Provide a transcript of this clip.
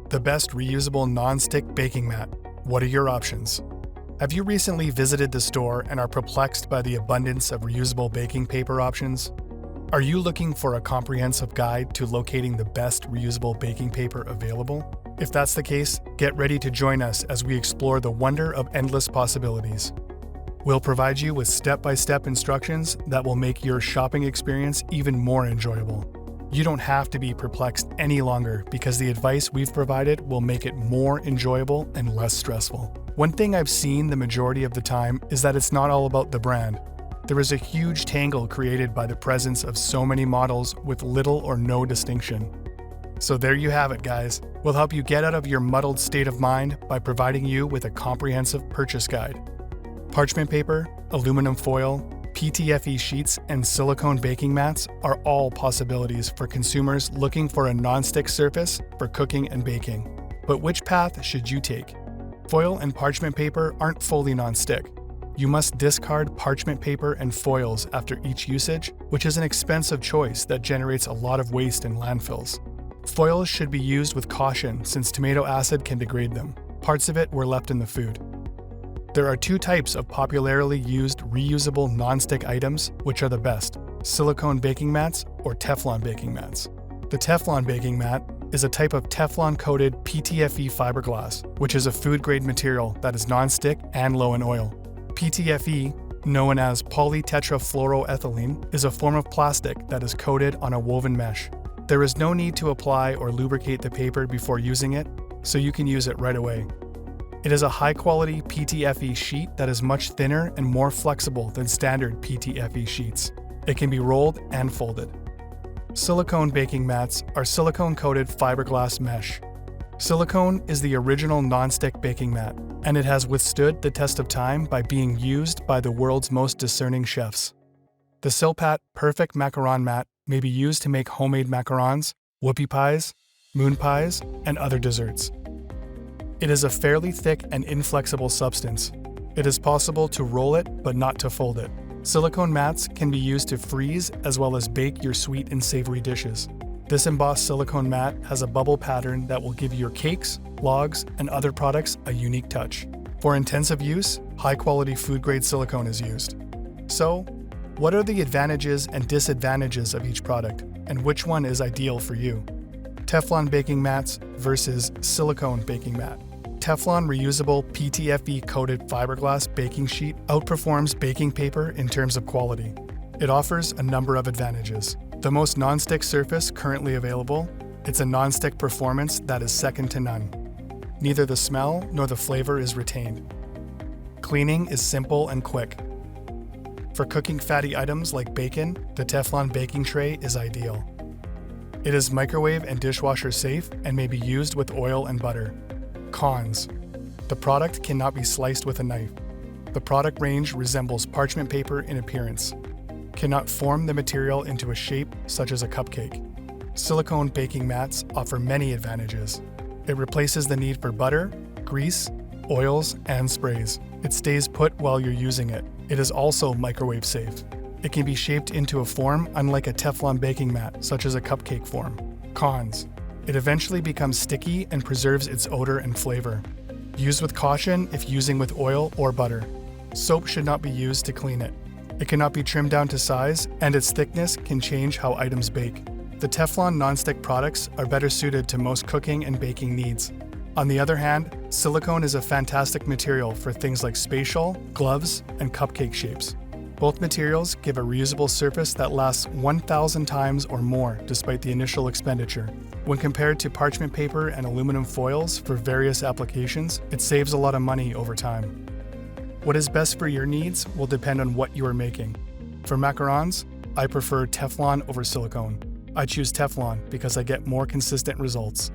The best reusable non-stick baking mat. What are your options? Have you recently visited the store and are perplexed by the abundance of reusable baking paper options? Are you looking for a comprehensive guide to locating the best reusable baking paper available? If that's the case, get ready to join us as we explore the wonder of endless possibilities. We'll provide you with step-by-step instructions that will make your shopping experience even more enjoyable. You don't have to be perplexed any longer because the advice we've provided will make it more enjoyable and less stressful. One thing I've seen the majority of the time is that it's not all about the brand. There is a huge tangle created by the presence of so many models with little or no distinction. So there you have it, guys. We'll help you get out of your muddled state of mind by providing you with a comprehensive purchase guide. Parchment paper, aluminum foil, PTFE sheets, and silicone baking mats are all possibilities for consumers looking for a non-stick surface for cooking and baking. But which path should you take? Foil and parchment paper aren't fully non-stick. You must discard parchment paper and foils after each usage, which is an expensive choice that generates a lot of waste in landfills. Foils should be used with caution since tomato acid can degrade them. Parts of it were left in the food. There are two types of popularly used reusable non-stick items which are the best: silicone baking mats or Teflon baking mats. The Teflon baking mat is a type of Teflon-coated PTFE fiberglass, which is a food-grade material that is non-stick and low in oil. PTFE, known as POLYTETRAFLUOROETHYLENE, is a form of plastic that is coated on a woven mesh. There is no need to apply or lubricate the paper before using it, so you can use it right away. It is a high-quality PTFE sheet that is much thinner and more flexible than standard PTFE sheets. It can be rolled and folded. Silicone baking mats are silicone-coated fiberglass mesh. Silicone is the original non-stick baking mat, and it has withstood the test of time by being used by the world's most discerning chefs. The Silpat Perfect Macaron Mat may be used to make homemade macarons, whoopie pies, moon pies, and other desserts. It is a fairly thick and inflexible substance. It is possible to roll it, but not to fold it. Silicone mats can be used to freeze as well as bake your sweet and savory dishes. This embossed silicone mat has a bubble pattern that will give your cakes, logs, and other products a unique touch. For intensive use, high-quality food-grade silicone is used. So, what are the advantages and disadvantages of each product, and which one is ideal for you? Teflon baking mats versus silicone baking mat. Teflon reusable PTFE-coated fiberglass baking sheet outperforms baking paper in terms of quality. It offers a number of advantages. The most non-stick surface currently available, it's a non-stick performance that is second to none. Neither the smell nor the flavor is retained. Cleaning is simple and quick. For cooking fatty items like bacon, the Teflon baking tray is ideal. It is microwave and dishwasher safe and may be used with oil and butter. Cons: the product cannot be sliced with a knife. The product range resembles parchment paper in appearance. Cannot form the material into a shape such as a cupcake. Silicone baking mats offer many advantages. It replaces the need for butter, grease, oils, and sprays. It stays put while you're using it. It is also microwave safe. It can be shaped into a form unlike a Teflon baking mat, such as a cupcake form. Cons: it eventually becomes sticky and preserves its odor and flavor. Use with caution if using with oil or butter. Soap should not be used to clean it. It cannot be trimmed down to size, and its thickness can change how items bake. The Teflon non-stick products are better suited to most cooking and baking needs. On the other hand, silicone is a fantastic material for things like spatial, gloves, and cupcake shapes. Both materials give a reusable surface that lasts 1,000 times or more despite the initial expenditure. When compared to parchment paper and aluminum foils for various applications, it saves a lot of money over time. What is best for your needs will depend on what you are making. For macarons, I prefer Teflon over silicone. I choose Teflon because I get more consistent results.